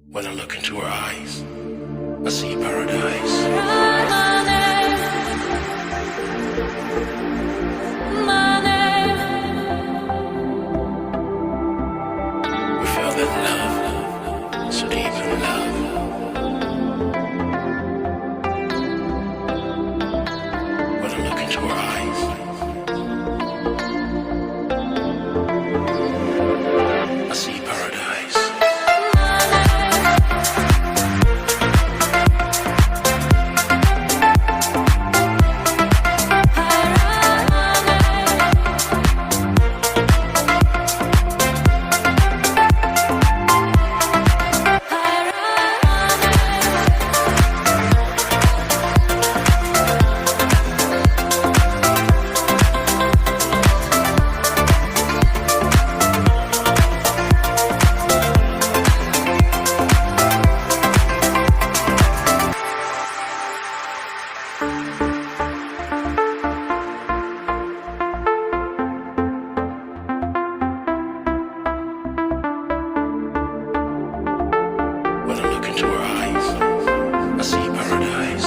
When I look into her eyes, I see paradise. We feel that love, so deep in love. When I look into her eyes, I see paradise. When I look into her eyes, I see paradise.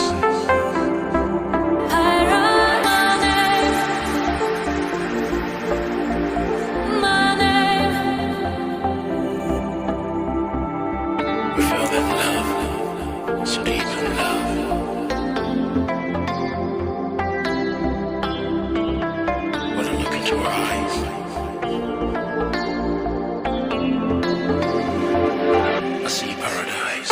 We feel that love, so deep in love. When I look into her eyes, I see paradise.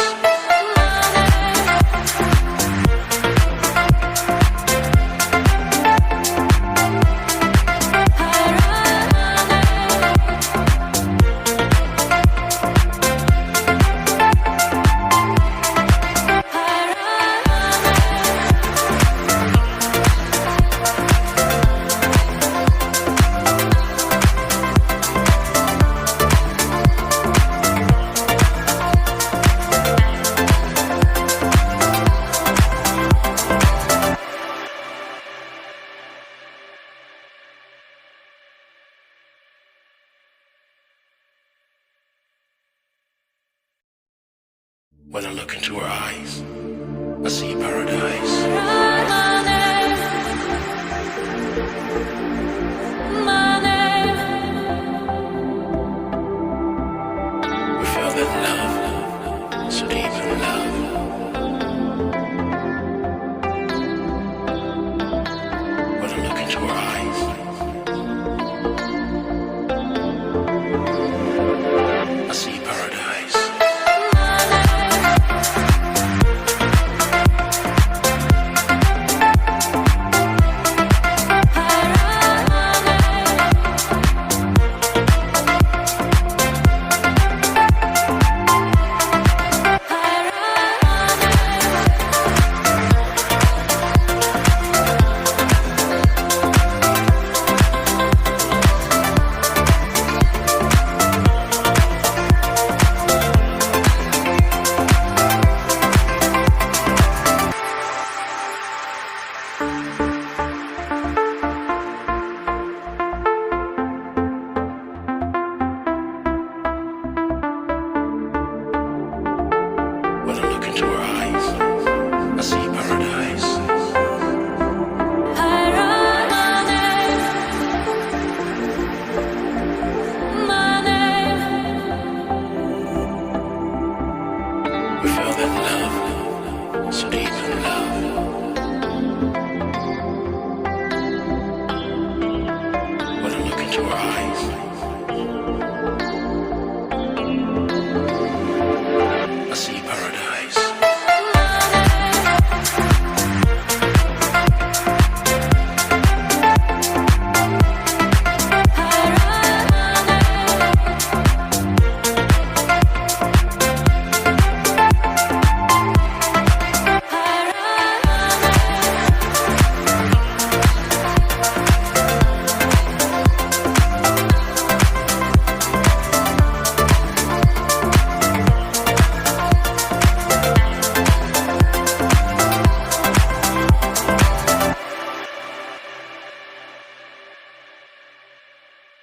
When I look into her eyes, I see paradise. We feel that love, so deep in love. When I look into her eyes, I see paradise. When I look into her eyes, I see paradise. We feel that love, so deep in love.